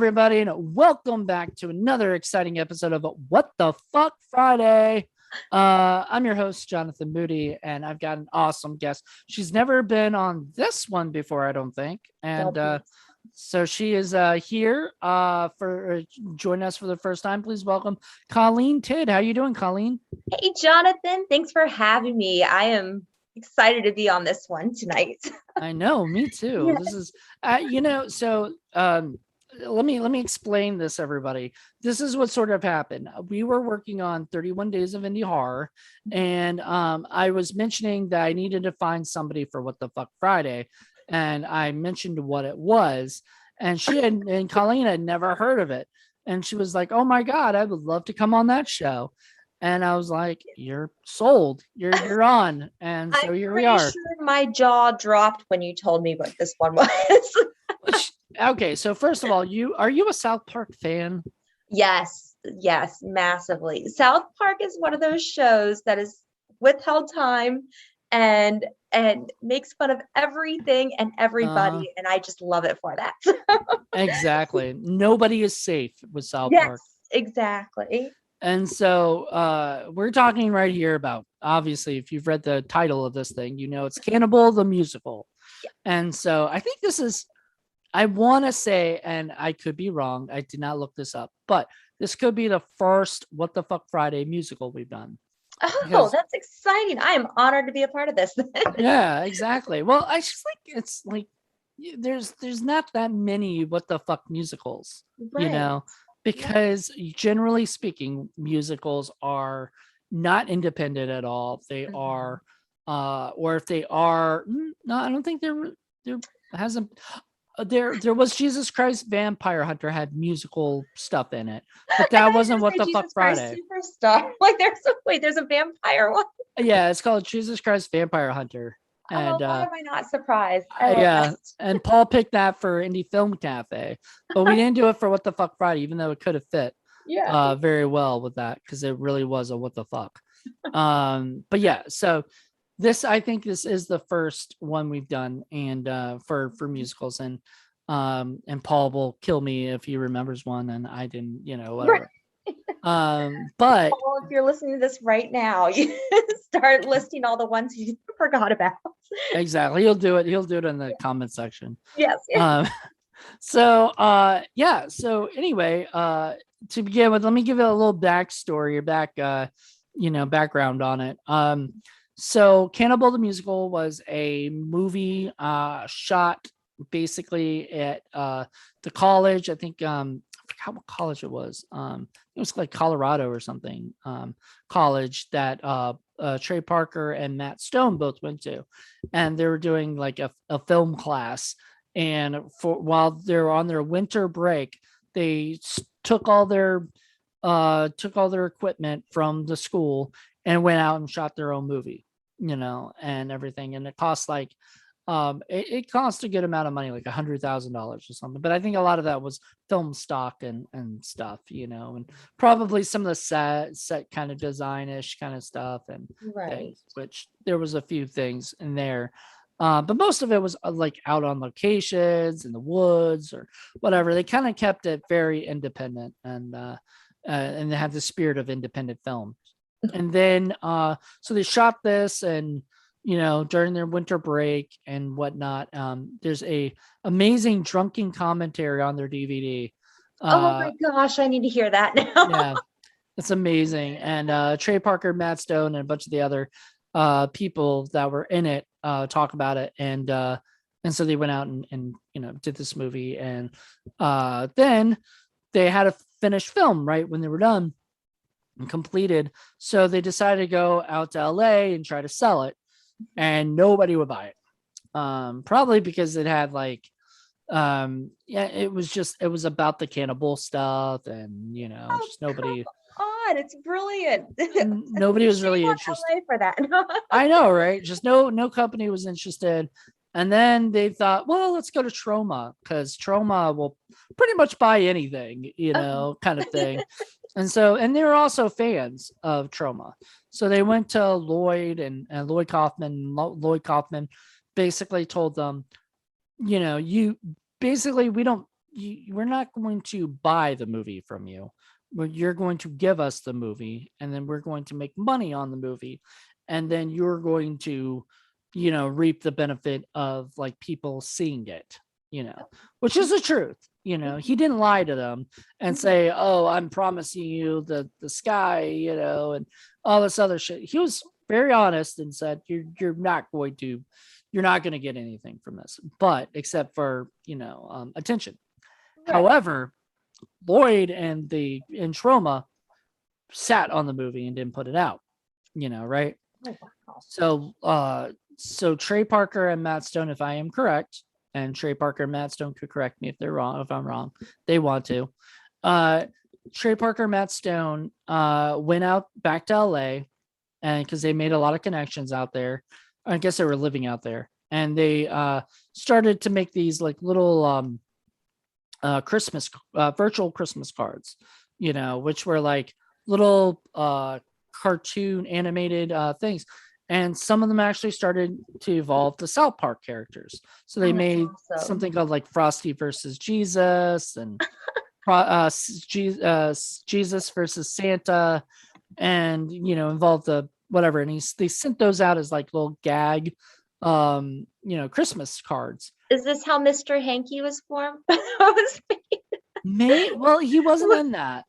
everybody, and welcome back to another exciting episode of What the Fuck Friday. I'm your host, Jonathan Moody, and I've got an awesome guest. She's never been on this one before, I don't think. And so she is here for joining us for the first time. Please welcome Colleen Tidd. How you doing, Colleen? Hey, Jonathan. Thanks for having me. I am excited to be on this one tonight. I know, me too. Yes. This is, let me explain this, everybody. This is what sort of happened. We were working on 31 Days of Indie Horror, and I was mentioning that I needed to find somebody for What the Fuck Friday, and I mentioned what it was, and Colleen had never heard of it, and she was like, "Oh my God, I would love to come on that show." And I was like, "You're sold. You're on." And so here we are. Sure my jaw dropped when you told me what this one was. Okay, so first of all, are you a South Park fan? Yes, massively. South Park is one of those shows that is withheld time and makes fun of everything and everybody, and I just love it for that. Exactly. Nobody is safe with South Park. Exactly. And so we're talking right here about, obviously, if you've read the title of this thing, you know it's Cannibal the Musical. Yeah. And so I think this is, I want to say, and I could be wrong, I did not look this up, but this could be the first What the Fuck Friday musical we've done. Oh, that's exciting. I am honored to be a part of this. Yeah, exactly. Well, I just like, it's like, there's not that many What the Fuck musicals, Right. because generally speaking, musicals are not independent at all. They are, or if they are, no, I don't think there hasn't. There was Jesus Christ Vampire Hunter had musical stuff in it, but that wasn't What the Fuck Friday. Superstar. Like there's a vampire one. Yeah, it's called Jesus Christ Vampire Hunter. And why am I not surprised? And Paul picked that for Indie Film Cafe, but we didn't do it for What the Fuck Friday, even though it could have fit very well with that, because it really was a what the fuck. But yeah, so I think this is the first one we've done, and for musicals, and Paul will kill me if he remembers one and I didn't, whatever. But Paul, if you're listening to this right now, you start listing all the ones you forgot about. Exactly. He'll do it in the comment section. Yes. So anyway, to begin with, let me give it a little backstory or background on it. So Cannibal the Musical was a movie shot basically at the college. I think I forgot what college it was. It was like Colorado or something. College that Trey Parker and Matt Stone both went to, and they were doing like a film class. And while they're on their winter break, they took all their equipment from the school and went out and shot their own movie, and everything. And it cost like, it cost a good amount of money, like $100,000 or something. But I think a lot of that was film stock and stuff, and probably some of the set kind of design-ish kind of stuff and things, which there was a few things in there. But most of it was like out on locations in the woods or whatever. They kind of kept it very independent, and they had the spirit of independent film. And then so they shot this, and during their winter break and whatnot. There's a amazing drunken commentary on their DVD. Oh my gosh, I need to hear that now. Yeah, it's amazing. And Trey Parker, Matt Stone, and a bunch of the other people that were in it talk about it. And so they went out and did this movie, and then they had a finished film right when they were done and completed. So they decided to go out to LA and try to sell it, and nobody would buy it. Probably because it had like, it was about the cannibal stuff, and just nobody. God, it's brilliant. Nobody was really interested LA for that. I know, right? Just no company was interested. And then they thought, well, let's go to Troma, because Troma will pretty much buy anything, kind of thing. And they were also fans of Troma. So they went to Lloyd and Lloyd Kaufman. Lloyd Kaufman basically told them, we don't we're not going to buy the movie from you. You're going to give us the movie, and then we're going to make money on the movie, and then you're going to, reap the benefit of like people seeing it, which is the truth. He didn't lie to them and say, "Oh, I'm promising you the sky," and all this other shit. He was very honest and said, "You're not going to get anything from this, but except for attention." Right. However, Lloyd and Troma sat on the movie and didn't put it out, right? Oh, wow. So Trey Parker and Matt Stone, if I am correct, and Trey Parker and Matt Stone could correct me if they're wrong, if I'm wrong, they want to. Trey Parker, Matt Stone went out back to LA, and because they made a lot of connections out there. I guess they were living out there, and they started to make these like little Christmas virtual Christmas cards, which were like little cartoon animated things. And some of them actually started to evolve to South Park characters. So they made something called like Frosty versus Jesus, and Jesus versus Santa, and involved the whatever. And they sent those out as like little gag Christmas cards. Is this how Mr. Hanky was formed? Well, he wasn't in that,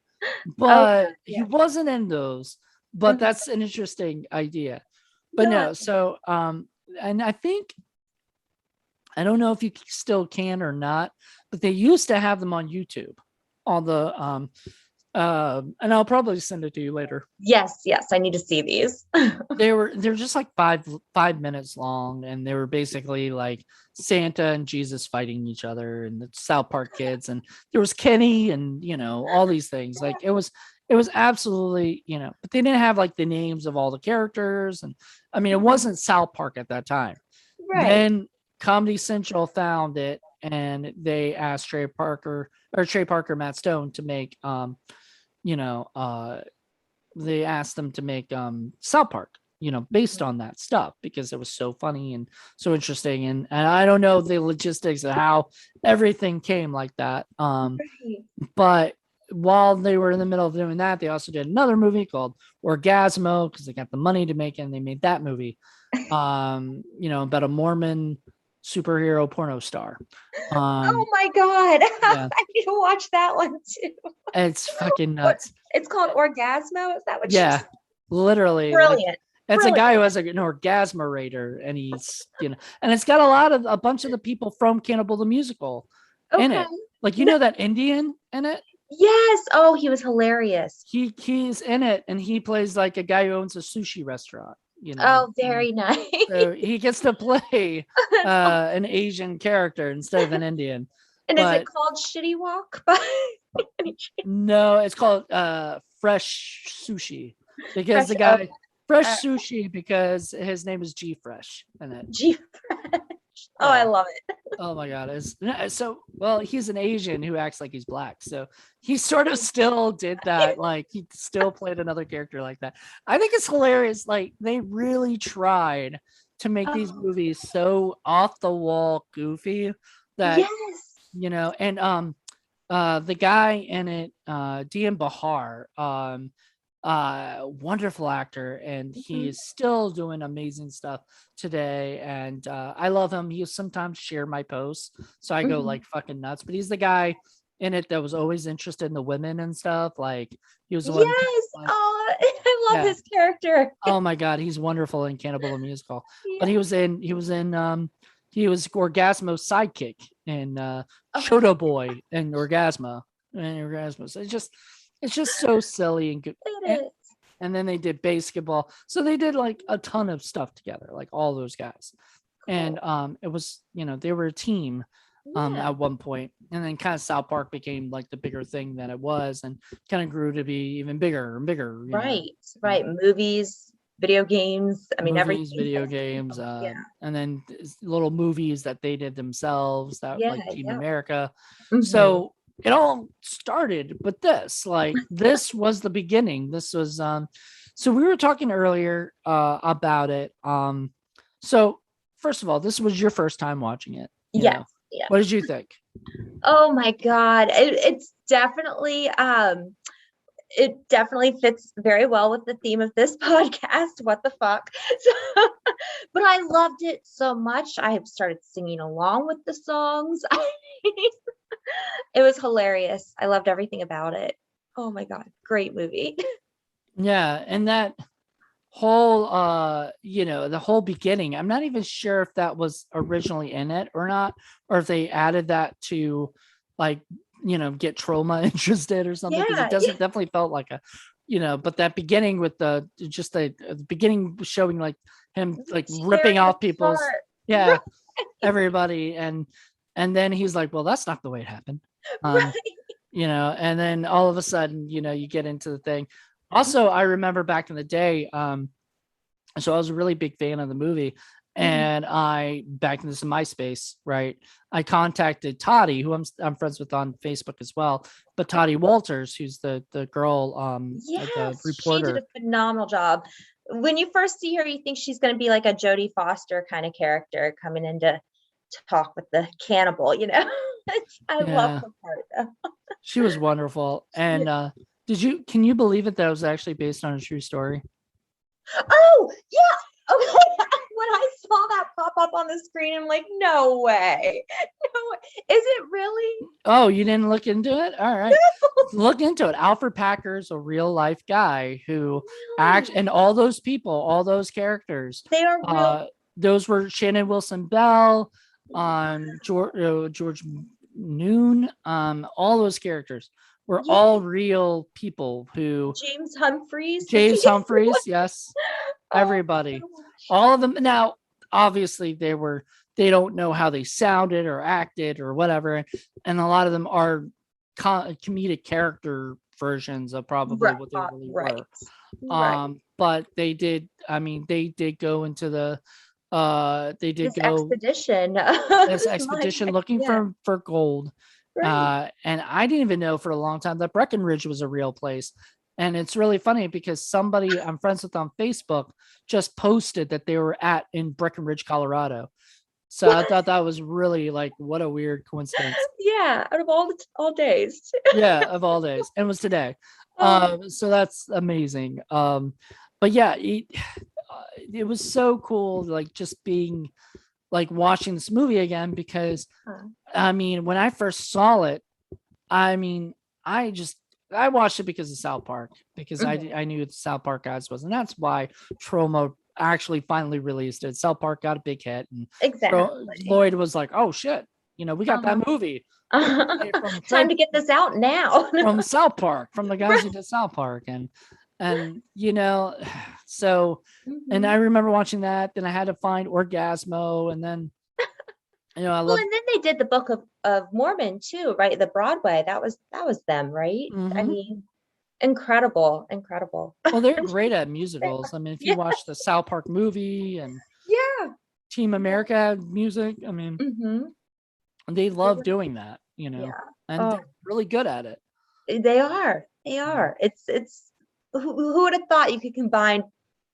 but he wasn't in those. But that's an interesting idea. But no, so and I think, I don't know if you still can or not, but they used to have them on YouTube, on the and I'll probably send it to you later. Yes, I need to see these. They're just like 5 minutes long, and they were basically like Santa and Jesus fighting each other, and the South Park kids, and there was Kenny, and all these things. Like it was absolutely, but they didn't have like the names of all the characters, and I mean it wasn't South Park at that time. Right. Then Comedy Central found it, and they asked Trey Parker, Matt Stone to make they asked them to make South Park, based on that stuff, because it was so funny and so interesting. And I don't know the logistics of how everything came like that. But while they were in the middle of doing that, they also did another movie called Orgasmo, because they got the money to make it, and they made that movie. About a Mormon superhero porno star. Oh my God. Yeah. I need to watch that one too. It's fucking nuts. It's called Orgasmo. Is that what? Yeah, literally. Brilliant. It's a guy who has an orgasmerator, and he's, and it's got a bunch of the people from Cannibal the Musical in it. Like, that Indian in it? Yes. Oh, he was hilarious. He's in it, and he plays like a guy who owns a sushi restaurant. Oh, very nice. So he gets to play an Asian character instead of an Indian. And is it called Shitty Walk? No, it's called Fresh Sushi, because Fresh Sushi, because his name is G Fresh in it. G Fresh. Oh, I love it. Oh my God. He's an Asian who acts like he's black. So he sort of still did that. Like he still played another character like that. I think it's hilarious. Like they really tried to make these movies so off the wall goofy that, and the guy in it, Dian Bahar, wonderful actor, and he is still doing amazing stuff today, and I love him. He'll sometimes share my posts, so I go like fucking nuts. But he's the guy in it that was always interested in the women and stuff. Like he was the one. Oh, I love his character. Oh my God, he's wonderful in Cannibal the Musical. But he was Orgasmo's sidekick in Shoto Boy and Orgasmo. So it's just so silly and good. And then they did basketball. So they did like a ton of stuff together, like all those guys. And it was, they were a team at one point. And then kind of South Park became like the bigger thing that it was, and kind of grew to be even bigger and bigger. Right. Movies, video games. I mean, everything. Video games. And then little movies that they did themselves, that like Team America. So it all started with this. Like this was the beginning. This was so we were talking earlier about it. So first of all, this was your first time watching it. Yeah. What did you think? Oh my God. It's definitely it definitely fits very well with the theme of this podcast. What the fuck? So, but I loved it so much. I have started singing along with the songs. It was hilarious. I loved everything about it. Oh my God. Great movie. Yeah, and that whole the whole beginning, I'm not even sure if that was originally in it or not, or if they added that to like get Troma interested or something, because it Yeah. doesn't definitely felt like a but that beginning with the beginning showing like him like ripping Tearing it off people's, apart. yeah, everybody, and then he's like, well, that's not the way it happened. um Right. and then all of a sudden, you get into the thing. Also, I remember back in the day, so I was a really big fan of the movie, Mhm. and I back in this MySpace, right? I contacted Toddy, who I'm friends with on Facebook as well, but Toddy Walters, who's the girl, the Yes, she did a reporter. phenomenal job. When you first see her, you think she's going to be like a Jodie Foster kind of character coming in to talk with the cannibal. I love Yeah, her part though. she was wonderful. Yeah. And can you believe it, that was actually based on a true story? Oh, yeah. Okay. When I saw that pop up on the screen, I'm like, no way. No way. Is it really? Oh, you didn't look into it? All right. Look into it. Alfred Packer's a real life guy who act, Really? and all those people, all those characters, They are real. uh, those were Shannon Wilson Bell, George Noon, all those characters were Yeah. all real people who James Humphreys. Was he? James Humphreys, yes, Oh my everybody, gosh. all of them. Now, obviously, they don't know how they sounded or acted or whatever, and a lot of them are comedic character versions of probably Right. what they really Right. were. Right. But they did. I mean, they did go into the. They did This go expedition. this This expedition mine. looking Yeah. for gold. Right. And I didn't even know for a long time that Breckenridge was a real place. And it's really funny because somebody I'm friends with on Facebook just posted that they were in Breckenridge, Colorado. So I thought that was really like, what a weird coincidence. Yeah. Out of all days. Yeah, of all days, and it was today. Oh. So that's amazing. But yeah, it was so cool, like just being like watching this movie again, because Huh. I mean, when I first saw it, I mean, I just I watched it because of South Park, because Mhm. I knew what South Park guys was, and that's why Troma actually finally released it. South Park got a big hit, and Exactly. Lloyd was like, "Oh shit, we got Uh-huh. that movie from Time to get this out now. from South Park, from the guys who Right. did South Park." And so, and I Mhm. remember watching that. Then I had to find Orgasmo, and then I Well, love. and then they did the Book of Mormon too, right? The Broadway. That was them, right? I Mhm. mean, incredible, incredible. Well, they're great at musicals. I mean, if you Yeah, watch the South Park movie and yeah, Team yeah. America had music, I mean, Mm-hmm. they love doing that, Yeah. and Oh, they're really good at it. they are. They Mhm. are. It's who would have thought you could combine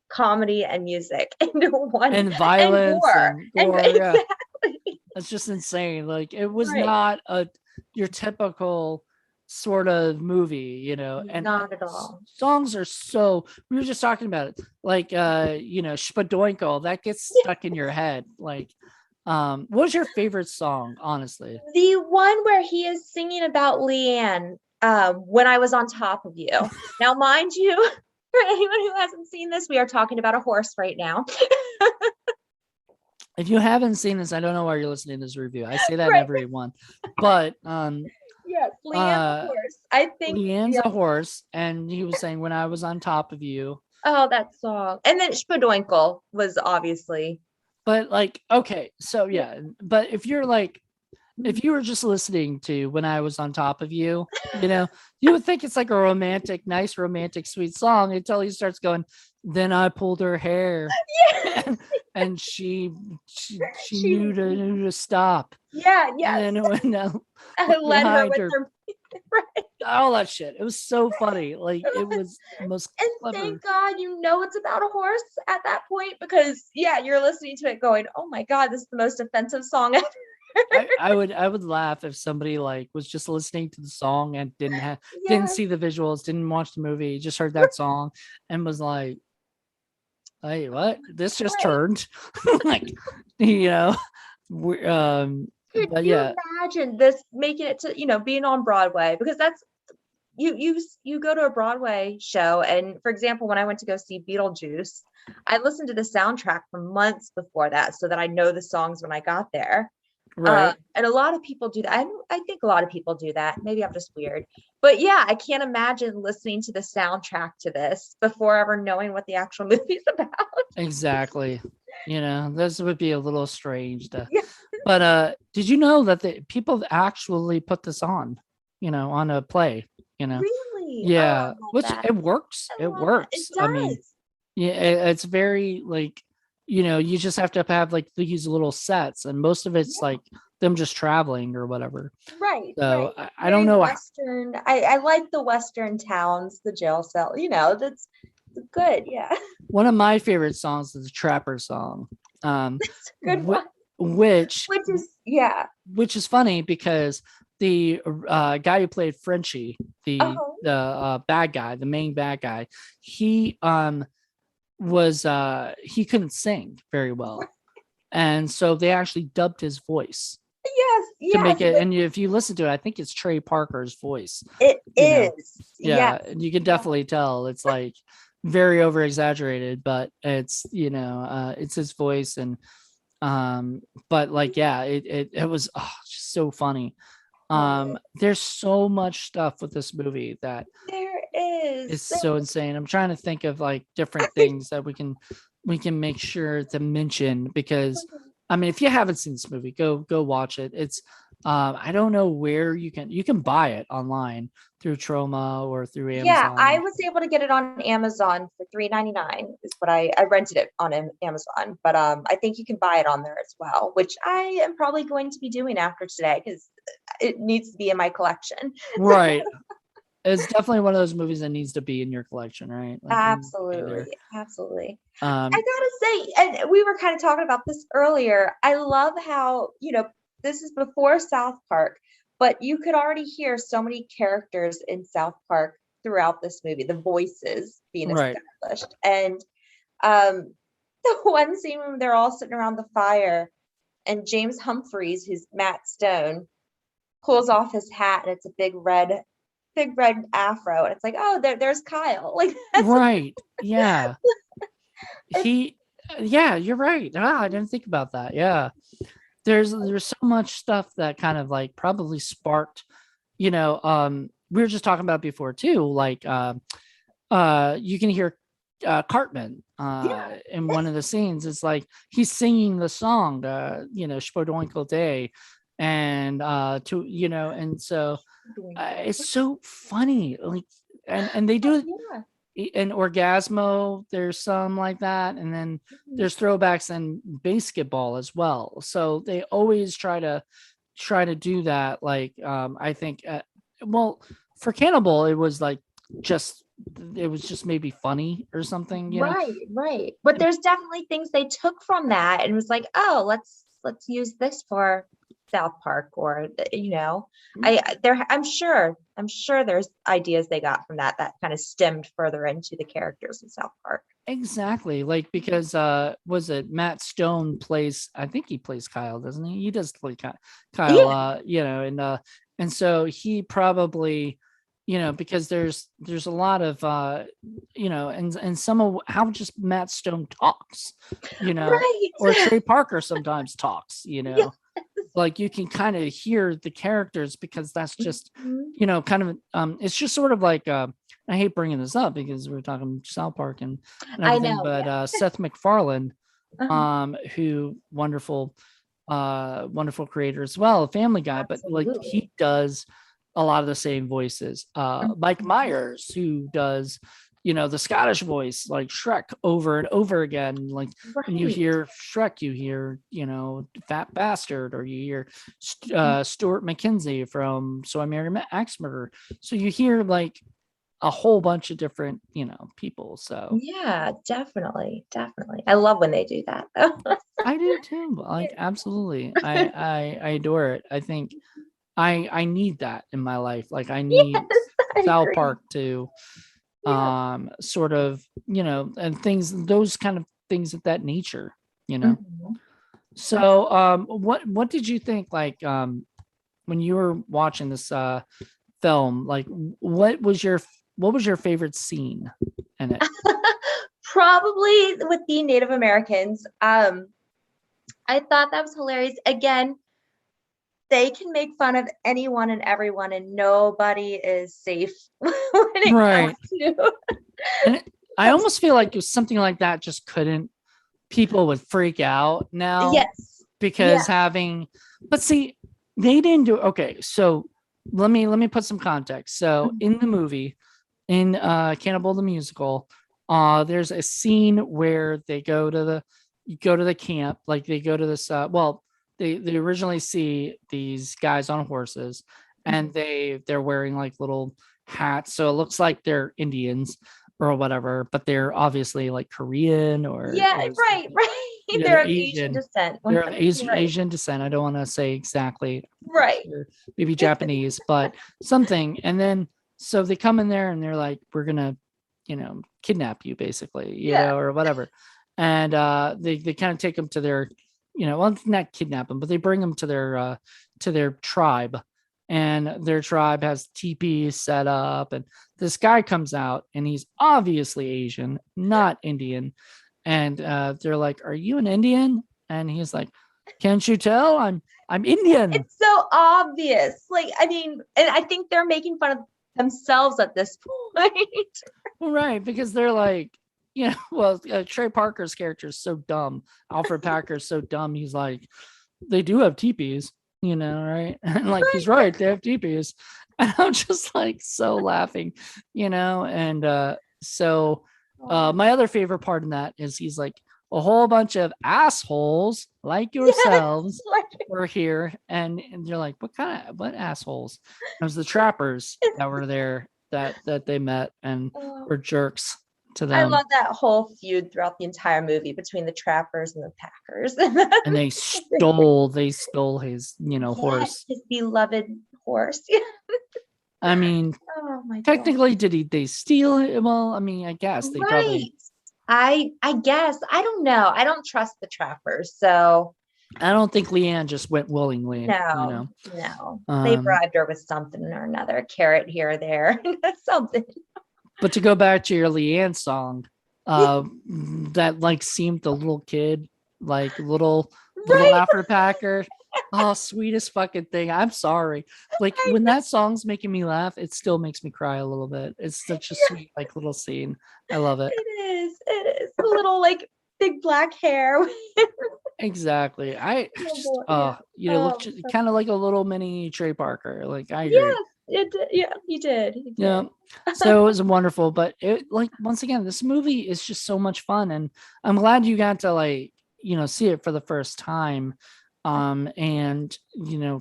comedy and music into one And and violence gore and and gore, yeah, exactly it's just insane. Like, it was right. not your typical sort of movie, and Not at all. songs are so. We were just talking about it, like Spadoinko, that gets Yeah. stuck in your head. Like, what was your favorite song, honestly? The one where he is singing about Leanne, when I was on top of you. Now, mind you, for anyone who hasn't seen this, we are talking about a horse right now. If you haven't seen this, I don't know why you're listening to this review. I say that in Right. every one. But Yes, Leanne's a uh horse. I think, Leanne's yeah. a horse, and he was saying, when I was on top of you. Oh, that song. And then Spadoinkle was obviously. But like, okay, so Yeah. yeah, but if you were just listening to when I was on top of you, you would think it's like a romantic, nice, romantic, sweet song until he starts going, then I pulled her hair, Yes. and she She, knew to stop. yeah, And yes. then it went out, I look led her behind with her, her. Right. all that shit. It was so funny. Like, it was the most And clever. thank God you know it's about a horse at that point because, yeah, you're listening to it going, oh my God, this is the most offensive song ever. I would laugh if somebody like was just listening to the song and didn't Yes. see the visuals, didn't watch the movie, just heard that song and was like, "Hey, what? This just Right. turned." Like, you know, Could but you yeah, imagine this making it to, being on Broadway? Because that's you go to a Broadway show, and for example, when I went to go see Beetlejuice, I listened to the soundtrack for months before that so that I know the songs when I got there. right. And a lot of people do that. I think a lot of people do that. Maybe I'm just weird. But yeah, I can't imagine listening to the soundtrack to this before ever knowing what the actual movie's about. Exactly. This would be a little strange to, Yeah, but did you know that the people actually put this on a play, you know? really. Oh, I Yeah, love which that. it works. I It love that. It works. I mean, does. yeah, it's very like, you just have to have like these little sets, and most of it's Yeah, like them just traveling or whatever. right, So right. I don't Very know. Western. I like the Western towns, the jail cell, that's good. Yeah. One of my favorite songs is the Trapper song, um, It's a good whi- one. which Which is, yeah. which is funny because the guy who played Frenchie, the Oh, the bad guy, the main bad guy, he was he couldn't sing very well, and so they actually dubbed his voice yes, to make yes. it. And if you listen to it, I think it's Trey Parker's voice. It You know, is. yeah, Yes. and you can Yes. definitely tell it's like very over exaggerated, but it's his voice. And but like, yeah, it was just so funny. Oh, There's so much stuff with this movie that there is. is so insane. I'm trying to think of like different things that we can make sure to mention, because I mean, if you haven't seen this movie, go watch it. It's I don't know where you can buy it online through Troma or through Yeah, I Amazon. was able to get it on Amazon for $3.99 is what I rented it on Amazon, but I think you can buy it on there as well, which I am probably going to be doing after today because it needs to be in my collection. Right. It's definitely one of those movies that needs to be in your collection, right? Like it needs to be there. Absolutely, absolutely. I Um, gotta say, and we were kind of talking about this earlier. I love how, this is before South Park, but you could already hear so many characters in South Park throughout this movie, the voices being right. established. And um, the one scene when they're all sitting around the fire and James Humphreys, who's Matt Stone, pulls off his hat and it's a big red afro. And it's like, oh, there's Kyle. Like that's Right. Yeah. it's He yeah, you're right. I didn't think about that. Yeah. There's so much stuff that kind of like probably sparked, we were just talking about before too, like you can hear Cartman yeah. in one of the scenes. It's like he's singing the song, Spodoinkle Day, and and so it's so funny. Like, and they do it Yeah. in Orgasmo. There's some like that, and then there's throwbacks in basketball as well. So they always try to do that. Like, I think, well, for Cannibal, just it was just maybe funny or something. Right, right. But there's definitely things they took from that and was like, oh, let's use this for South Park or I'm sure there's ideas they got from that kind of stemmed further into the characters in South Park. Exactly. Like, because was it Matt Stone plays, I think he plays Kyle, doesn't he? He does play Kyle, Yeah, and so he probably, because there's a lot of and some of how just Matt Stone talks, or right. Trey Parker sometimes talks, Yeah. like you can kind of hear the characters, because that's just, Mhm. kind of it's just sort of like I hate bringing this up because we're talking South Park and I everything, know, but yeah. Seth MacFarlane, Uh-huh. who wonderful creator as well, a Family Guy, but like Absolutely. he does a lot of the same voices. Mike Mhm. Myers, who does the Scottish voice like Shrek over and over again. Like when you Right. hear Shrek, you hear Fat Bastard, or you hear Mhm. Stuart McKenzie from So I Married Axe Murderer. So you hear like a whole bunch of different, people. So Yeah, definitely. Definitely. I love when they do that. I do too. Like, absolutely. I adore it. I think I need that in my life. Like, I need Yes, I South agree. Park to Yeah. sort of, and those kind of things of that nature. Mhm. So what did you think, like, when you were watching this film, like, what was your favorite scene in it? Probably with the Native Americans. I thought that was hilarious. Again, they can make fun of anyone and everyone, and nobody is safe when it comes Right. to. And I almost feel like it was something like that just couldn't, people would freak out now Yes. because Yeah. but see, they didn't do, okay, so let me put some context. So Mhm. in the movie, in Cannibal the Musical, there's a scene where they go to the camp, like they go to this well, they originally see these guys on horses, and they're wearing like little hats, so it looks like they're Indians or whatever, but they're obviously like Korean or Yeah, or right, right. they're They're of Asian Asian. descent. They're of Right, Asian descent. I don't want to say exactly. right. Sure, maybe Japanese, but something. And then so they come in there and they're like, "We're gonna, kidnap you, basically, Yeah. or whatever." And they kind of take them to their, well, not kidnap them, but they bring them to their tribe, and their tribe has teepees set up, and this guy comes out, and he's obviously Asian, not Indian, and they're like, "Are you an Indian?" And he's like, "Can't you tell? I'm Indian." It's so obvious. Like, I mean, and I think they're making fun of themselves at this point. Well, right, because they're like, well, Trey Parker's character is so dumb. Alfred Packer's so dumb. He's like, they do have teepees, right? And like, he's Right. right, they have teepees. And I'm just like so laughing, and so Oh, my other favorite part in that is he's like, a whole bunch of assholes like yes. yourselves Like, were here, and you're like, what assholes? It was the trappers that were there, that they met and oh, were jerks to I them, love that whole feud throughout the entire movie between the trappers and the Packers. and they stole his Yes, horse. his beloved horse. I mean, Oh my God. technically, they steal it? Well, I mean, I guess they Right. probably. I guess. I don't know. I don't trust the trappers. So I don't think Leanne just went willingly. no, no. They Um, bribed her with something or another, a carrot here or there. Something. but to go back to your Leanne song, Yeah, that like seemed the little kid, like little right. after Packer. Oh, sweetest fucking thing. I'm sorry. Like, I when know. that song's making me laugh, it still makes me cry a little bit. It's such a sweet, like, little scene. I love it. It is. It is. A little like big black hair. Exactly. I Oh just boy. Yeah. look Oh, so kind of like a little mini Trey Parker. Like, I agree. yes, it did. Yeah, he did. He Yeah. did. So it was wonderful, but it, like, once again, this movie is just so much fun, and I'm glad you got to, like, see it for the first time, and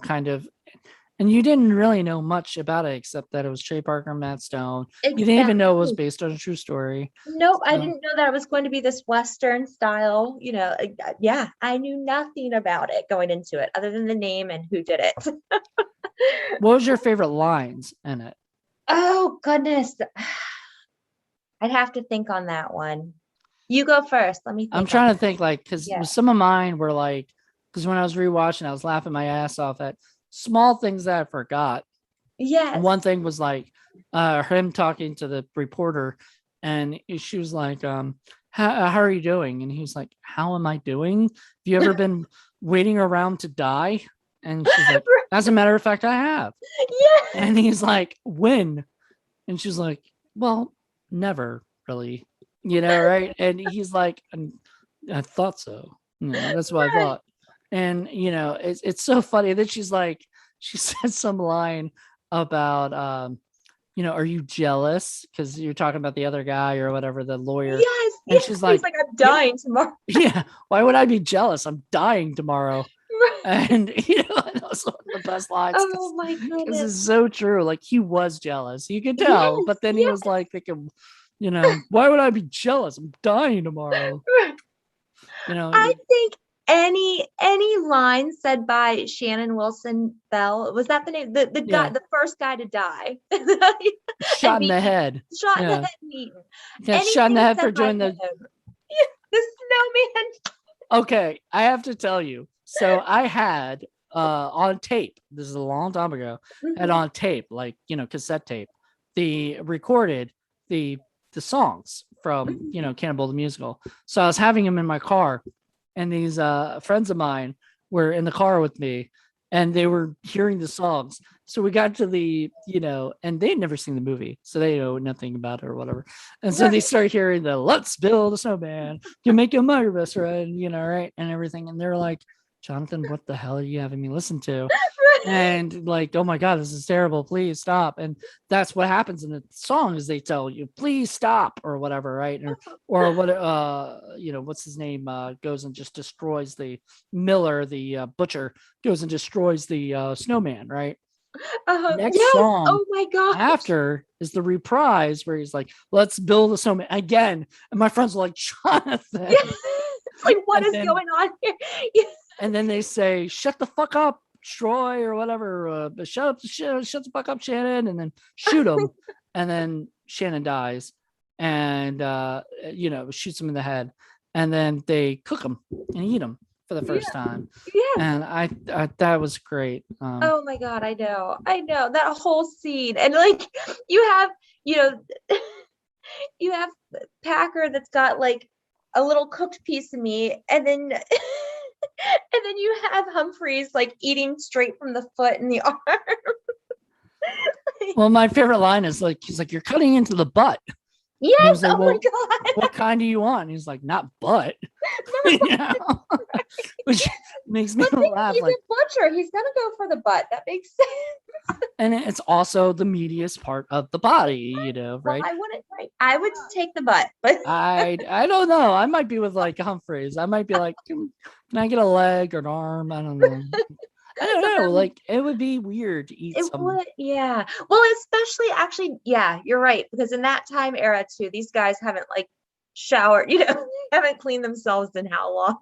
kind of, and you didn't really know much about it except that it was Trey Parker and Matt Stone. You didn't even know it was Exactly. based on a true story. Nope, I So, didn't know that it was going to be this Western style. Yeah, I knew nothing about it going into it other than the name and who did it. what was your favorite lines in it? Oh, goodness. I'd have to think on that one. You go first. Let me I'm think on trying to that. think, like, because Yeah. some of mine were like, because when I was rewatching, I was laughing my ass off at small things that I forgot. And Yes. one thing was like him talking to the reporter, and she was like, how are you doing? And he was like, how am I doing? Have you ever been waiting around to die? And she's like, as a matter of fact, I have. Yes. And he's like, when? And she's like, well, never really, right? And he's like, I thought so. That's what I Right. thought. And it's so funny. And then she said some line about are you jealous? Because you're talking about the other guy or whatever, the lawyer. Yes. And Yes. she's He's like, like, I'm yeah, dying tomorrow. yeah. Why would I be jealous? I'm dying tomorrow. Right. And That was one of the best lines. Oh my Because goodness. it's so true. Like he was jealous. You could tell, Yes, but then he was like thinking, why would I be jealous? I'm dying tomorrow. I think any line said by Shannon Wilson Bell, was that the name? The guy, Yeah. the first guy to die. Shot in the head. Shot in the Yeah. head and eaten. Got shot in the head for said by doing the. him. The snowman. Okay, I have to tell you. So I had on tape. This is a long time ago. Had Mhm. on tape, like cassette tape. Recorded the songs from Cannibal the Musical. So I was having them in my car, and these friends of mine were in the car with me, and they were hearing the songs. So we got to and they'd never seen the movie, so they know nothing about it or whatever. And so they started hearing the "Let's build a snowman, you make a my best friend," right, and everything. And they're like, "Jonathan, what the hell are you having me listen to?" And like, "Oh my God, this is terrible. Please stop." And that's what happens in the song is they tell you, "Please stop," or whatever, right? Or what what's his name goes and just destroys the Miller, the butcher goes and destroys the snowman, right? Next Yes. song Oh my God. after is the reprise where he's like, "Let's build a snowman again." And my friends were like, "Jonathan." It's like, what is going on here? And then they say, "Shut the fuck up, Troy," or whatever. Shut the fuck up, Shannon. And then shoot him. And then Shannon dies and, shoots him in the head. And then they cook him and eat him for the first time. Yes. And I that was great. Oh my God, I know that whole scene. And like you have you have Packer that's got like a little cooked piece of meat, and then and then you have Humphreys like eating straight from the foot and the arm. Well, my favorite line is like, he's like, "You're cutting into the butt." Yes. Like, Oh my God. What kind do you want? And he's like, "Not butt." Which makes me laugh. He's like, a butcher. He's gonna go for the butt. That makes sense. And it's also the meatiest part of the body, right? Well, I would take the butt, but I don't know. I might be with like Humphreys. I might be like, can I get a leg or an arm? I don't know. I don't know. Like, it would be weird to eat it would, yeah. Well, especially actually, yeah, you're right. Because in that time era too, these guys haven't like showered, haven't cleaned themselves in how long?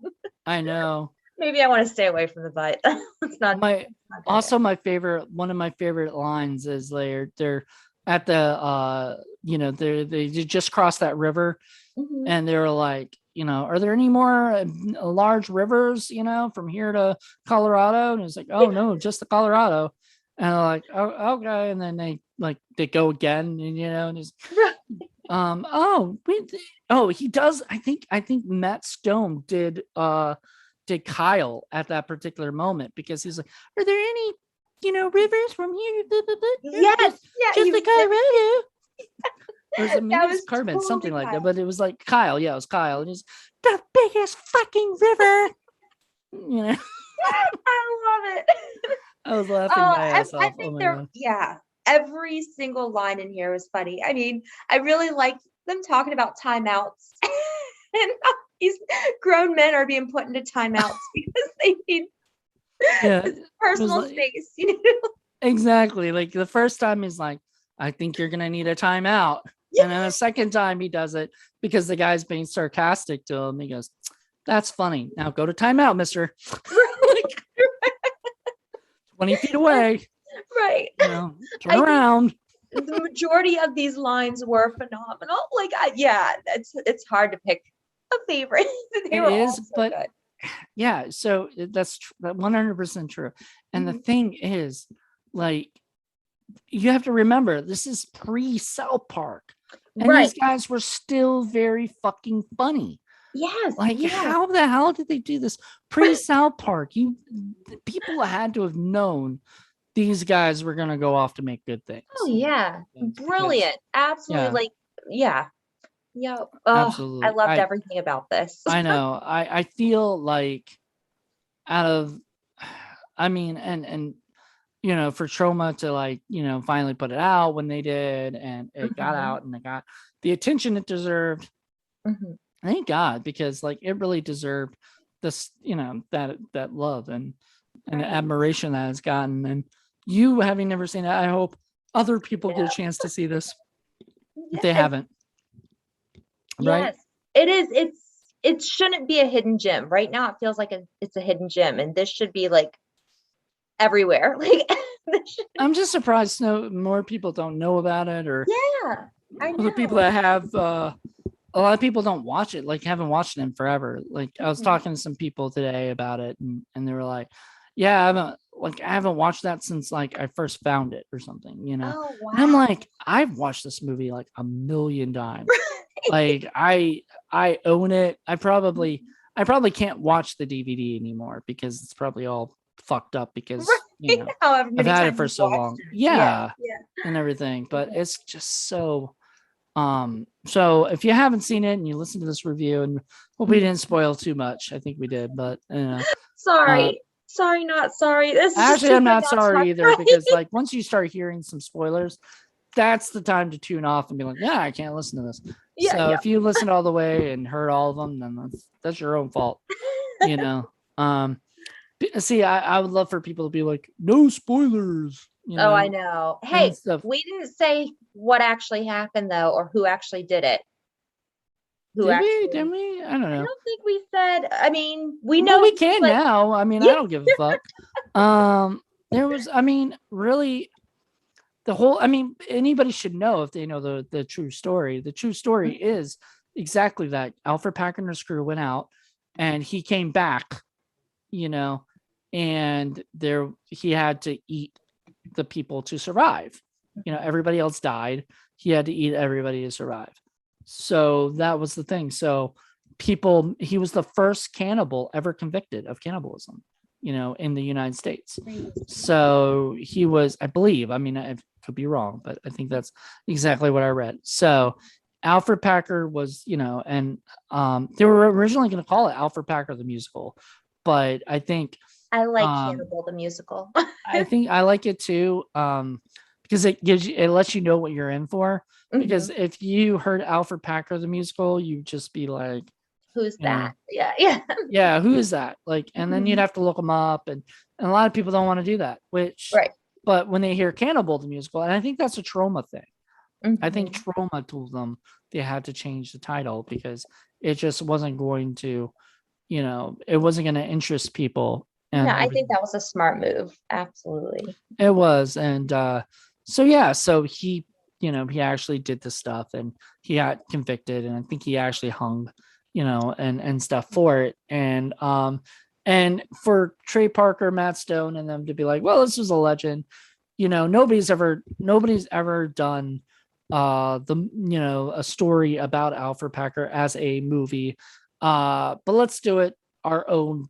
I know. Maybe I want to stay away from the butt. It's not my favorite, one of my favorite lines is they're at the they just crossed that river, and they were like, "Are there any more large rivers, from here to Colorado?" And it's like, "Oh no, just the Colorado." And they're like, "Oh, okay." And then they go again, and and he's he does. I think Matt Stone did Kyle at that particular moment, because he's like, "Are there any rivers from here?" Yes, yeah, just the Colorado. Or was it maybe was Carmen, totally something like that, Kyle. but it was like Kyle. Yeah, it was Kyle, and he's the biggest fucking river. I love it. I was laughing my ass off. I think every single line in here was funny. I mean, I really liked them talking about timeouts and how these grown men are being put into timeouts because they need personal space. Exactly. Like the first time he's like, "I think you're gonna need a timeout," and then the second time he does it because the guy's being sarcastic to him. He goes, "That's funny. Now go to timeout, mister." 20 feet away. Right. Turn around. The majority of these lines were phenomenal. Like, it's hard to pick a favorite. They were all so good. Yeah, so that's 100% true. And the thing is, like, you have to remember, this is pre-South Park, and these guys were still very fucking funny. Yes. Like, how the hell did they do this pre-South Park? People had to have known these guys were gonna go off to make good things. Oh yeah, brilliant! Absolutely, like yeah. Oh, absolutely. I loved everything about this. I know. I feel like and for Troma to finally put it out when they did, and it got out and it got the attention it deserved. Thank God, because it really deserved this, that love, and and the admiration that it's gotten. And you having never seen it, I hope other people get a chance to see this if they haven't. Right? Yes, it is. It shouldn't be a hidden gem. Right now, it feels like it's a hidden gem, and this should be like everywhere. Like, I'm just surprised more people don't know about it, or yeah, I know. the people that have. A lot of people don't watch it, like haven't watched it in forever. Like I was talking to some people today about it, and they were like, "Yeah, I haven't watched that since like I first found it or something," you know. Oh wow. And I'm like, I've watched this movie like a million times. Like I own it. I probably can't watch the DVD anymore because it's probably all fucked up because you know I've had it for so long. Yeah, and everything. But it's just so. So if you haven't seen it and you listen to this review, and hope we didn't spoil too much, I think we did, but sorry, not sorry. This actually, I'm not sorry either, because like once you start hearing some spoilers, that's the time to tune off and be like, yeah, I can't listen to this. So if you listened all the way and heard all of them, then that's your own fault, you know. See, I would love for people to be like, no spoilers. You know, I know. Hey, we didn't say what actually happened though, or who actually did it. Did we? I don't know. I don't think we said. I mean, we know we can now. I mean, I don't give a fuck. There was. I mean, really, the whole. I mean, anybody should know if they know the true story. The true story is exactly that. Alfred Packer and his crew went out, and he came back. You know, and he had to eat the people to survive. You know, everybody else died. He had to eat everybody to survive. So that was the thing. So he was the first cannibal ever convicted of cannibalism, you know, in the United States. So he was, I believe, I mean, I could be wrong, but I think that's exactly what I read. So Alfred Packer was, you know, and they were originally going to call it Alfred Packer the Musical, but I think I like Cannibal the Musical. I think I like it too, because it lets you know what you're in for. Because if you heard Alfred Packer the Musical, you'd just be like, "Who's that?" Yeah. Who is that? Like, and then you'd have to look them up, and a lot of people don't want to do that. But when they hear Cannibal the Musical, and I think that's a Troma thing. I think Troma told them they had to change the title because it just wasn't going to, you know, it wasn't going to interest people. And yeah, I think that was a smart move. Absolutely. It was. And so he, you know, he actually did the stuff, and he got convicted, and I think he actually hung, you know, and stuff for it. And for Trey Parker, Matt Stone, and them to be like, well, this was a legend, you know, nobody's ever done a story about Alfred Packer as a movie. But let's do it our own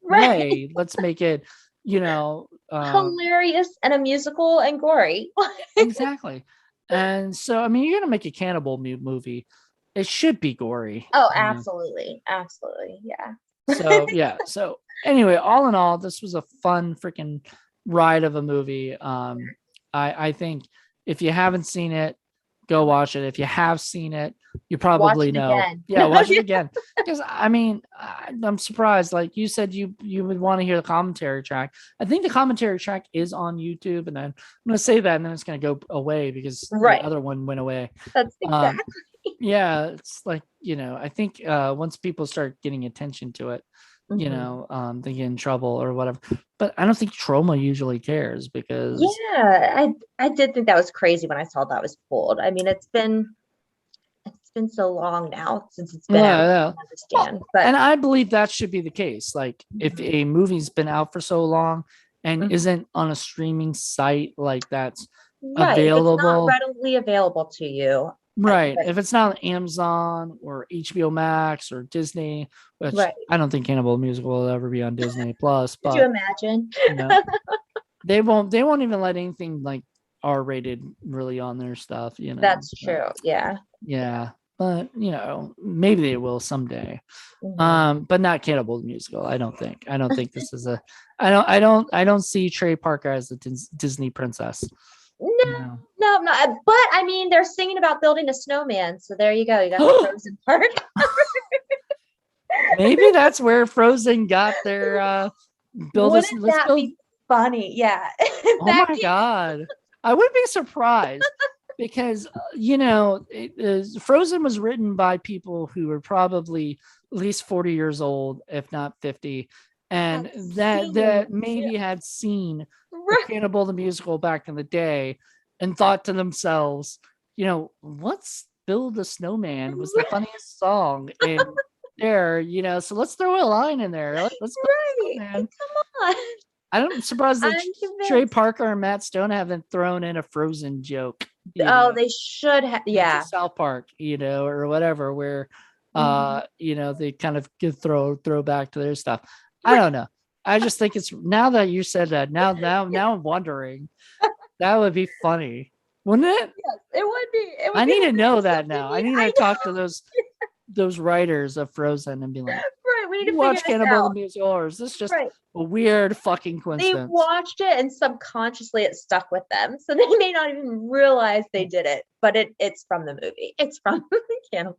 way. Let's make it, you know, hilarious and a musical and gory. Exactly. And so, I mean, you're gonna make a cannibal movie. It should be gory. Oh, absolutely, absolutely, yeah. So anyway, all in all, this was a fun freaking ride of a movie. I think if you haven't seen it, go watch it. If you have seen it, you probably know. Again. Yeah, watch it again. Because I mean, I'm surprised. Like you said, you would want to hear the commentary track. I think the commentary track is on YouTube, and then I'm going to say that, and then it's going to go away because the other one went away. That's exactly. Yeah, it's like, you know, I think once people start getting attention to it, you know, they get in trouble or whatever. But I don't think Troma usually cares because I did think that was crazy when I saw that was pulled. I mean, it's been so long now since it's been out. I understand, but and I believe that should be the case. Like if a movie's been out for so long and isn't on a streaming site like that's available, it's not readily available to you. Right. If it's not on Amazon or HBO Max or Disney, which I don't think Cannibal the Musical will ever be on Disney Plus, but could you imagine? You know, they won't even let anything like R-rated really on their stuff, you know. That's true. Yeah. Yeah. But you know, maybe they will someday. But not Cannibal the Musical. I don't think this is I don't see Trey Parker as a Disney princess. No. But I mean, they're singing about building a snowman, so there you go. You got the Frozen part. Maybe that's where Frozen got their build this. Wouldn't Let's that build. be funny? Yeah. Oh my God. I wouldn't be surprised because, Frozen was written by people who were probably at least 40 years old, if not 50. And that maybe had seen the Right. Cannibal the Musical back in the day and thought to themselves, let's build a snowman was the funniest song in there, so let's throw a line in there. Let's build a Right. snowman. Come on. I'm surprised that I'm Trey convinced. Parker and Matt Stone haven't thrown in a Frozen joke, Oh, they should have. into Yeah. South Park, or whatever, where Mhm. they kind of throw back to their stuff. I Right. don't know. I just think it's now that you said that, now I'm wondering. That would be funny, wouldn't it? Yes, it would be. It would I be need to know hilarious that if they now. I made. need I to talk to know. those writers of Frozen and be like, Right. We need you to figure watch this Cannibal the out. Musical, or is this just Right. a weird fucking They coincidence? watched it and subconsciously it stuck with them. So they may not even realize they did it, but it's from the movie. It's from Cannibal.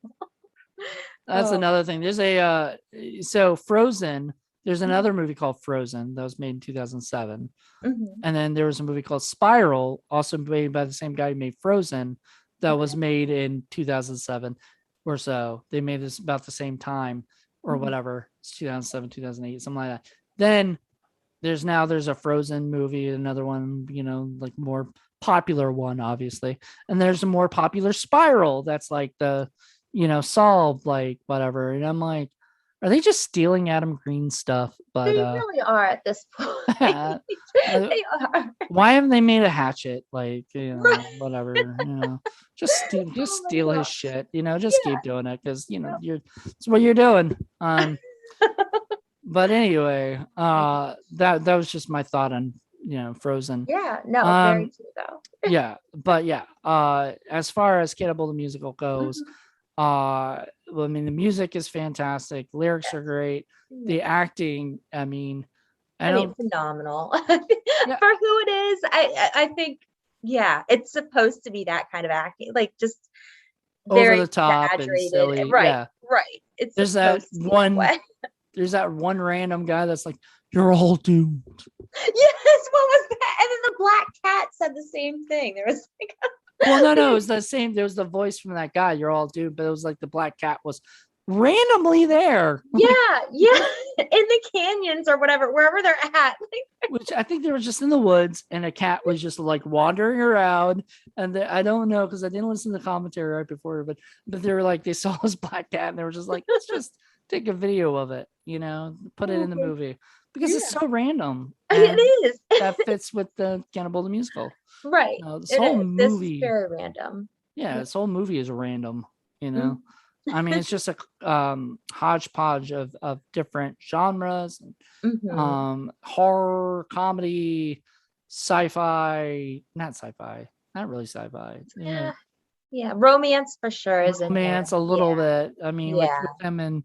That's Oh. another thing. There's so Frozen. There's another movie called Frozen that was made in 2007, Mhm. and then there was a movie called Spiral, also made by the same guy who made Frozen, that was Okay. made in 2007 or so. They made this about the same time or Mhm. whatever. It's 2007, 2008, something like that. Then there's a Frozen movie, another one, like more popular one, obviously, and there's a more popular Spiral that's like the, solved, like whatever, and I'm like, are they just stealing Adam Green stuff? They But really are at this uh, point. They are. why haven't they made a Hatchet? Like, Right. whatever, just Oh my steal his gosh. shit, just Yeah. keep doing it because Yep. it's what you're doing. But anyway, that was just my thought on, Frozen. Yeah. No, very Um, true though. yeah, but yeah, as far as Cannibal the Musical goes, Mhm. well, I mean, the music is fantastic, lyrics are Yes. great, Yeah. the acting, I mean, I I mean, don't, phenomenal. yeah, For who it is, I think, yeah, it's supposed to be that kind of acting, like just over very the top and exaggerated. silly, Right, yeah. right. It's There's that supposed to be that one, way. there's that one random guy that's like, "You're all doomed." Yes, what was that? And then the black cat said the same thing. There was like, Well, no, it was the same. There was the voice from that guy, "You're all doomed," but it was like the black cat was randomly there. Like, yeah, yeah, in the canyons or whatever, wherever they're at. which I think they were just in the woods, and a cat was just like wandering around. And I don't know because I didn't listen to the commentary right before, but they were like they saw this black cat and they were just like, let's just take a video of it, put it in the movie because it's Yeah, so random it and is. that fits with the Cannibal the Musical. Right, This it whole is. This is movie, very random. yeah, Yeah. this whole movie is random. Mhm. I mean, it's just a hodgepodge of different genres, Mhm. horror, comedy, sci-fi, not sci-fi, not really sci-fi, Yeah, yeah. Romance for sure is in there. romance a little Yeah, bit. I mean, with yeah. them and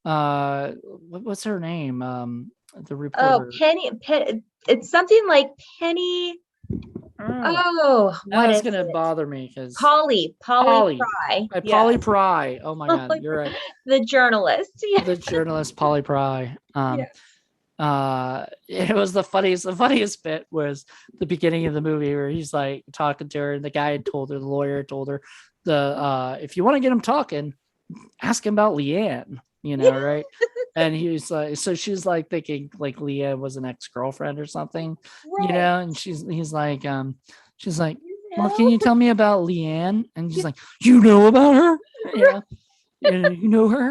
what's her name? The Oh, reporter. It's something like Penny. Oh, Oh, now what that's is gonna it? bother me because Polly Polly, Pry. by Polly Yes. Pry. Oh my God, you're right. The journalist. Yeah. The journalist Polly Pry. Yeah. It was the funniest bit was the beginning of the movie where he's like talking to her and the guy had told her, the lawyer told her, if you want to get him talking, ask him about Leanne, right? And he was like, so she's like thinking like Leanne was an ex-girlfriend or something, Right. and she's like, You well, can know? you tell me about Leanne? And she's like, you know about her? You know her?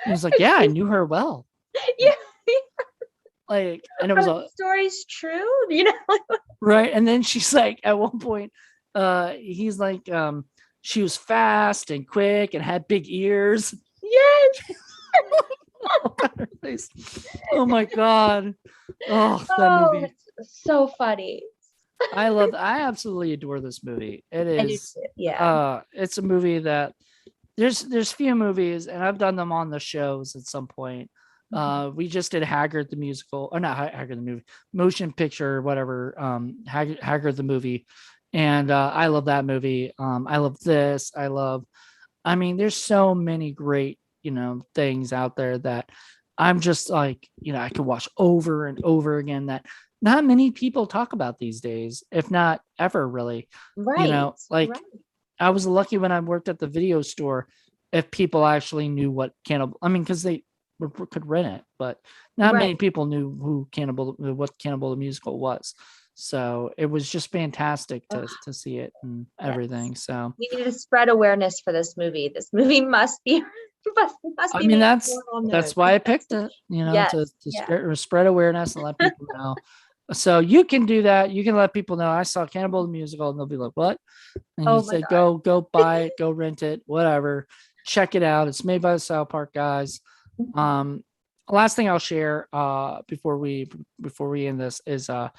And he's like, yeah, I knew her well. Yeah. Like, and it was Are a the stories true? You know? right. And then she's like, at one point, he's like, she was fast and quick and had big ears. Yes. Oh my God. Oh, that Oh, movie. it's so funny. I absolutely adore this movie. It I do is, too. Yeah. it's a movie that there's few movies, and I've done them on the shows at some point. Mhm. We just did Haggard the musical, or not Haggard the movie, motion picture, or whatever. Haggard the movie, and I love that movie. I love this. I mean, there's so many great things out there that I'm just like, I could watch over and over again that not many people talk about these days, if not ever really. Right. Like Right. I was lucky when I worked at the video store if people actually knew what Cannibal, I mean, because they could rent it, but not many Right. people knew what Cannibal the Musical was. So it was just fantastic Ugh, to see it and yes. everything. So We need to spread awareness for this movie. This movie must be must I be mean, made more well known. that's why I Yes. picked it, Yes. to Yeah. spread awareness and let people know. So you can do that. You can let people know I saw Cannibal the Musical, and they'll be like, "What?" And you Oh my say, God. Go buy it, go rent it, whatever. Check it out. It's made by the South Park guys." Mhm. Um, Last thing I'll share before we end this is so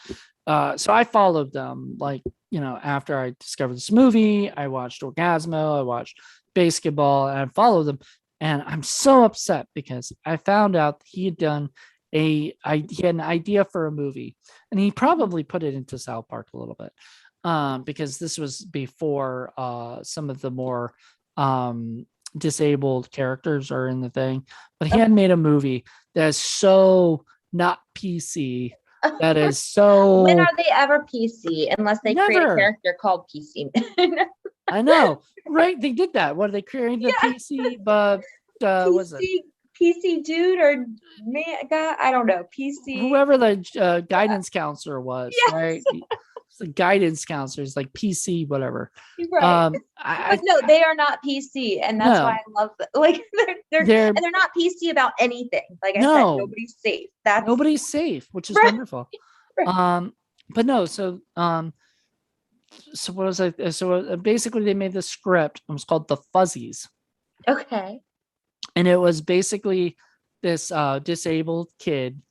I followed them like after I discovered this movie, I watched Orgasmo, I watched Basketball, and I followed them. And I'm so upset because I found out he had done he had an idea for a movie, and he probably put it into South Park a little bit, because this was before some of the more disabled characters are in the thing. But he had made a movie that is so not PC, that is When so are they ever PC unless they create a never. character called PC? I know, right? They did that. What they created the Yeah, PC, but was it PC dude or man guy? I don't know. PC. whoever the guidance counselor was, right? Yes. The guidance counselor is like PC, whatever. Right. I But no, they are not PC, and that's why no, I love them. Like they're they're not PC about anything. Like I said, no, nobody's safe. That's nobody's safe, which is right. wonderful. Right. But no, so what was I? So basically, they made the script. It was called the Fuzzies, Okay. and it was basically this disabled kid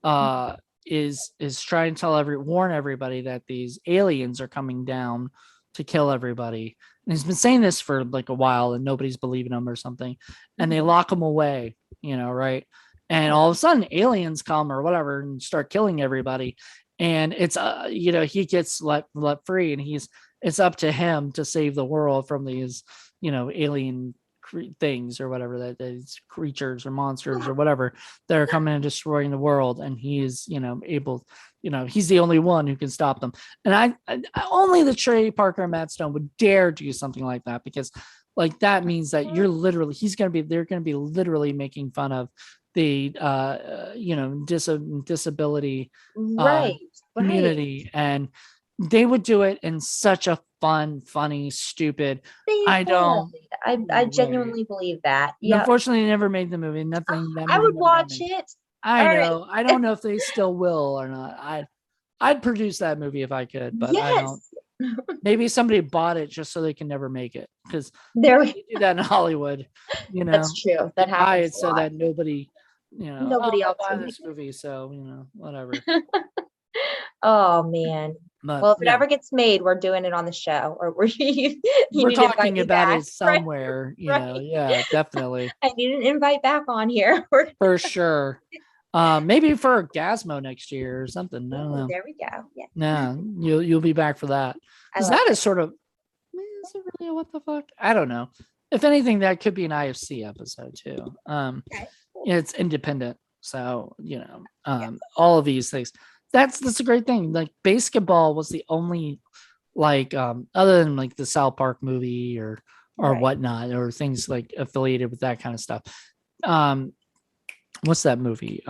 uh, is trying to warn everybody that these aliens are coming down to kill everybody. And he's been saying this for like a while, and nobody's believing him or something. And they Mhm. lock him away, right? And Right. all of a sudden, aliens come or whatever and start killing everybody. And it's he gets let free, and it's up to him to save the world from these alien things or whatever, that these creatures or monsters or whatever that are coming and destroying the world. And he's able, he's the only one who can stop them. And only the Trey Parker and Matt Stone would dare do something like that, because like that means that they're going to be literally making fun of the disability uh Right. Right. community. And they would do it in such a fun, funny, stupid. They I would. don't I way. genuinely believe that. And Yep. unfortunately, they never made the movie. Nothing. That I movie would never got watch made. it. I All right. know. I don't know if they still will or not. I'd produce that movie if I could, but I don't. Yes. Maybe somebody bought it just so they can never make it, because There they do that in Hollywood. that's true. They That buy happens it a so lot. that nobody, Nobody I'll else buy would make this movie, so whatever. it. Oh man. But Well, if it yeah, ever gets made, we're doing it on the show, or you we're need to invite talking me about back. it Right. somewhere. Right. Yeah, definitely. I need an invite back on here. For sure. Maybe for Gasmo next year or something. I don't Oh, know. there we go. Yeah. Nah, you'll be back for that, I because love that it. is sort of, is it really a what the fuck? I don't know. If anything, that could be an IFC episode too. Okay. Cool. It's independent, so Yes. all of these things. That's a great thing. Like basketball was the only, like other than like the South Park movie or Right. whatnot, or things like affiliated with that kind of stuff. Um, what's that movie?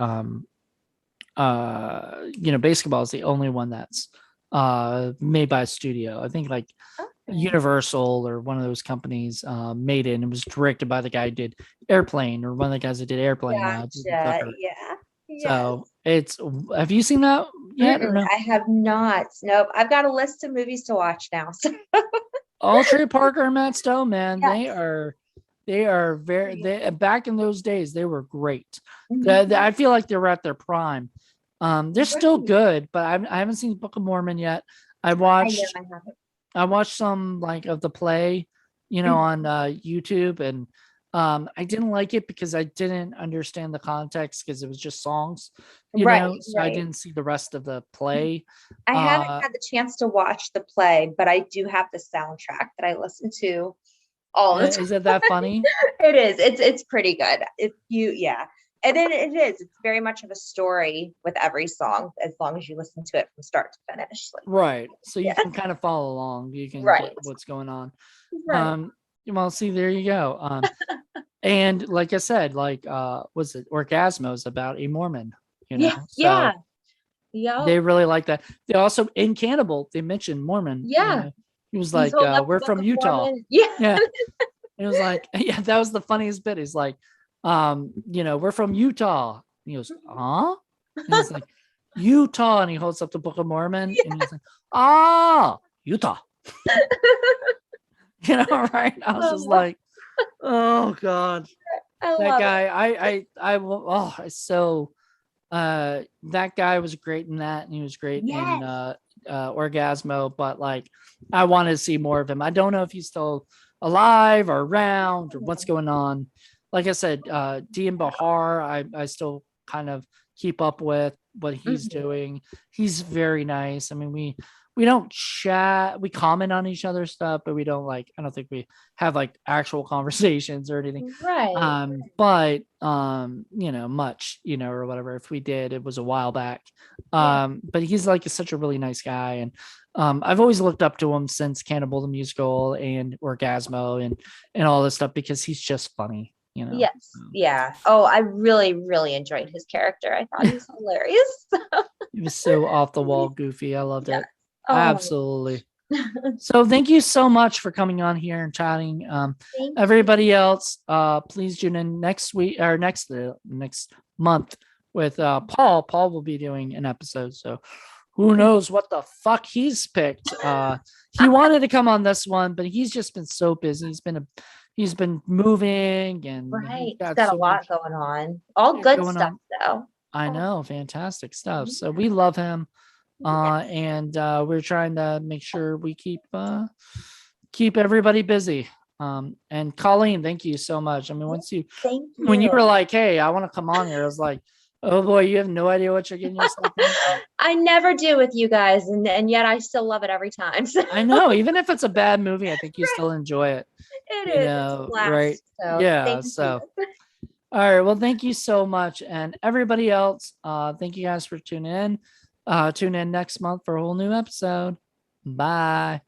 Basketball is the only one that's made by a studio. I think like Okay. Universal or one of those companies made it, and it was directed by the guy who did Airplane, or one of the guys that did Airplane, J.D. Gotcha. Zucker. Yeah. Yes. So have you seen that yet or Mm-mm, no? I have not. Nope. I've got a list of movies to watch now. So All Trey Parker and Matt Stone, man, yes. they are they back in those days, they were great. Mhm. I feel like they were at their prime. They're still Right. good, but I haven't seen Book of Mormon yet. I I know watched I haven't. I watched some like of the play, on Mhm. YouTube, and I didn't like it because I didn't understand the context, because it was just songs, Right. so I Right. didn't see the rest of the play. I haven't Uh, had the chance to watch the play, but I do have the soundtrack that I listen to all the time. is it that funny? It is. It's pretty good. If you, yeah. And it is. It's very much of a story with every song, as long as you listen to it from start to finish. Like, Right. So you yeah. can kind of follow along. You can Right. get what's going on. Right. Well, see, there you go. And like I said, like was it Orgasmo's about a Mormon, Yeah. So Yeah. they really like that. They also in Cannibal, they mentioned Mormon, Yeah. He was He's like, holding up the we're Book from of Utah. Mormon. Yeah. Yeah. It was like, yeah, that was the funniest bit. He's like, we're from Utah. And he goes, huh? And he's like, Utah. And he holds up the Book of Mormon and he's like, Utah. Right? I was just like, oh God. I That love guy, it. that guy was great in that, and he was great in Yes. Orgasmo, but like I wanted to see more of him. I don't know if he's still alive or around or what's going on. Like I said, Dean Bahar, I still kind of keep up with what he's Mhm. doing. He's very nice. I mean, we don't chat, we comment on each other's stuff, but we don't like, I don't think we have like actual conversations or anything. Right. But much, or whatever. If we did, it was a while back. Yeah. But he's like such a really nice guy, and I've always looked up to him since Cannibal the Musical and Orgasmo and all this stuff because he's just funny. Yes. Yeah. Oh, I really, really enjoyed his character. I thought he was hilarious. He was so off the wall goofy. I loved Yeah. it. Oh my Absolutely. gosh. So thank you so much for coming on here and chatting. Thank you. Everybody else, please tune in next week or next month with Paul. Paul will be doing an episode. So who knows what the fuck he's picked. He wanted to come on this one, but he's just been so busy. He's been moving and he's Right. He's got got a so lot much going on. All shit good going stuff on. though. I Oh, know, fantastic stuff. So yeah. we love him. Yes. And we're trying to make sure we keep everybody busy. And Colleen, thank you so much. I mean, Thank when you were you. like, hey, I want to come on here, I was like, oh boy, you have no idea what you're getting yourself into. I never do with you guys, and yet I still love it every time. So I know, even if it's a bad movie, I think you still enjoy it, it is. It's a right? blast. So Yeah. thank you. So, all right. Well, thank you so much. And everybody else, thank you guys for tuning in. Tune in next month for a whole new episode. Bye.